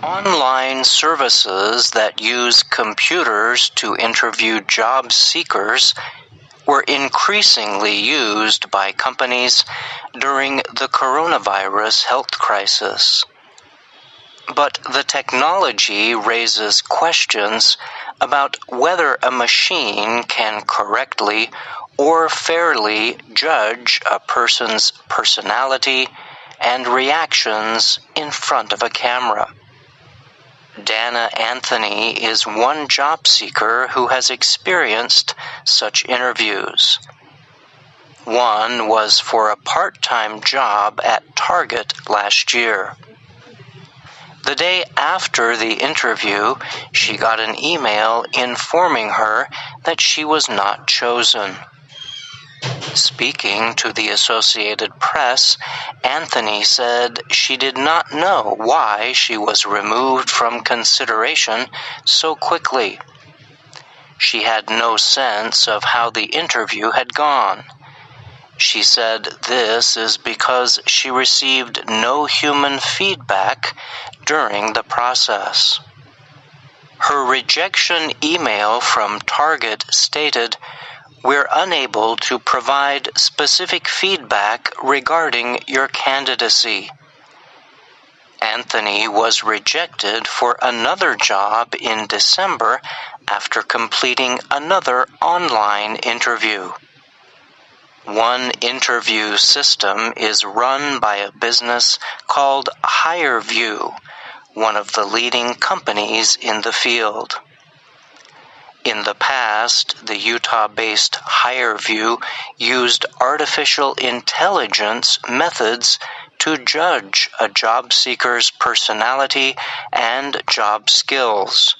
Online services that use computers to interview job seekers were increasingly used by companies during the coronavirus health crisis. But the technology raises questions about whether a machine can correctly or fairly judge a person's personality and reactions in front of a camera. Dana Anthony is one job seeker who has experienced such interviews. One was for a part-time job at Target last year. The day after the interview, she got an email informing her that she was not chosen. Speaking to the Associated Press, Anthony said she did not know why she was removed from consideration so quickly. She had no sense of how the interview had gone. She said this is because she received no human feedback during the process. Her rejection email from Target stated, "We're unable to provide specific feedback regarding your candidacy." Anthony was rejected for another job in December after completing another online interview. One interview system is run by a business called HireVue, one of the leading companies in the field. In the past, the Utah-based HireVue used artificial intelligence methods to judge a job seeker's personality and job skills.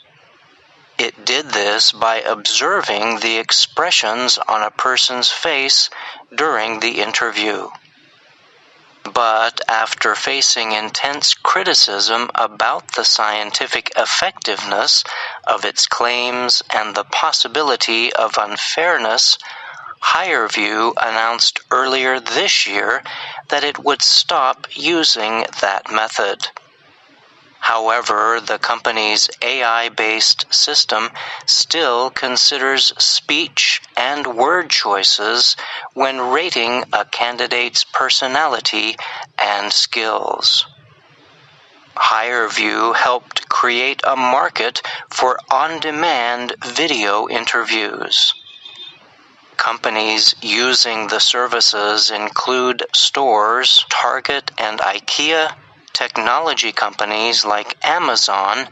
It did this by observing the expressions on a person's face during the interview. But after facing intense criticism about the scientific effectiveness of its claims and the possibility of unfairness, HireVue announced earlier this year that it would stop using that method. However, the company's AI-based system still considers speech and word choices when rating a candidate's personality and skills. HireVue helped create a market for on-demand video interviews. Companies using the services include stores, Target and IKEA, technology companies like Amazon,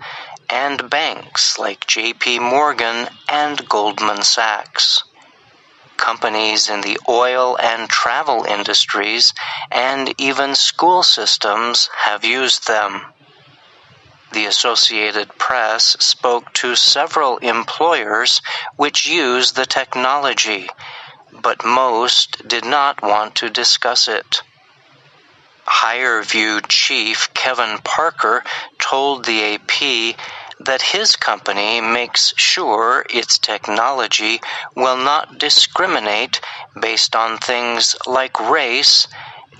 and banks like JP Morgan and Goldman Sachs. Companies in the oil and travel industries and even school systems have used them. The Associated Press spoke to several employers which use the technology, but most did not want to discuss it. HireVue chief Kevin Parker told the AP that his company makes sure its technology will not discriminate based on things like race,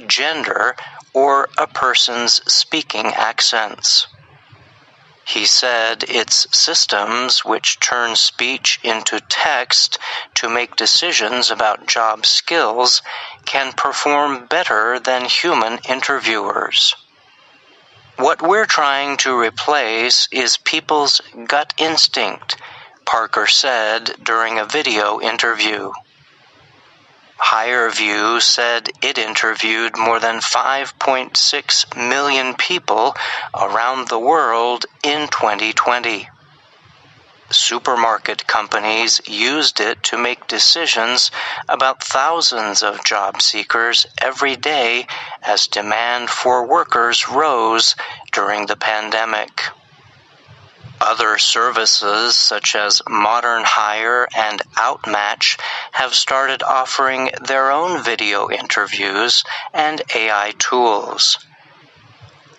gender, or a person's speaking accents. He said its systems, which turn speech into text to make decisions about job skills, can perform better than human interviewers. What we're trying to replace is people's gut instinct, Parker said during a video interview. HireVue said it interviewed more than 5.6 million people around the world in 2020. Supermarket companies used it to make decisions about thousands of job seekers every day as demand for workers rose during the pandemic. Other services such as Modern Hire and Outmatch have started offering their own video interviews and AI tools.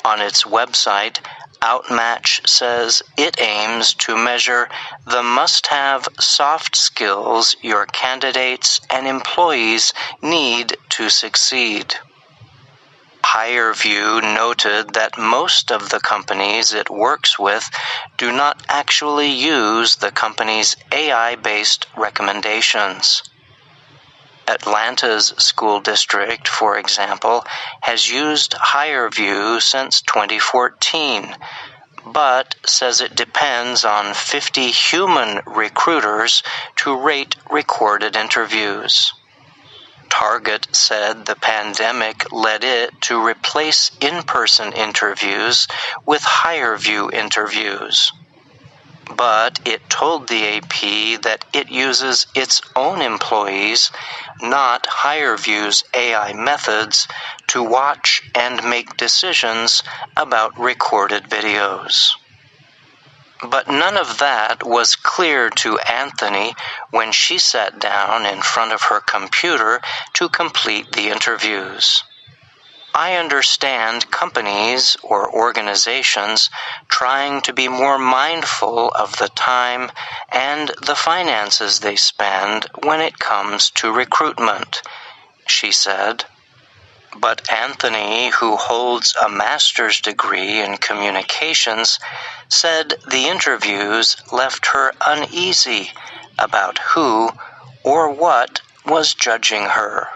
On its website, Outmatch says it aims to measure the must-have soft skills your candidates and employees need to succeed. HireVue noted that most of the companies it works with do not actually use the company's AI-based recommendations. Atlanta's school district, for example, has used HireVue since 2014, but says it depends on 50 human recruiters to rate recorded interviews. Target said the pandemic led it to replace in-person interviews with HireVue interviews. But it told the AP that it uses its own employees, not HireVue's AI methods, to watch and make decisions about recorded videos. But none of that was clear to Anthony when she sat down in front of her computer to complete the interviews. I understand companies or organizations trying to be more mindful of the time and the finances they spend when it comes to recruitment, she said. But Anthony, who holds a master's degree in communications, said the interviews left her uneasy about who or what was judging her.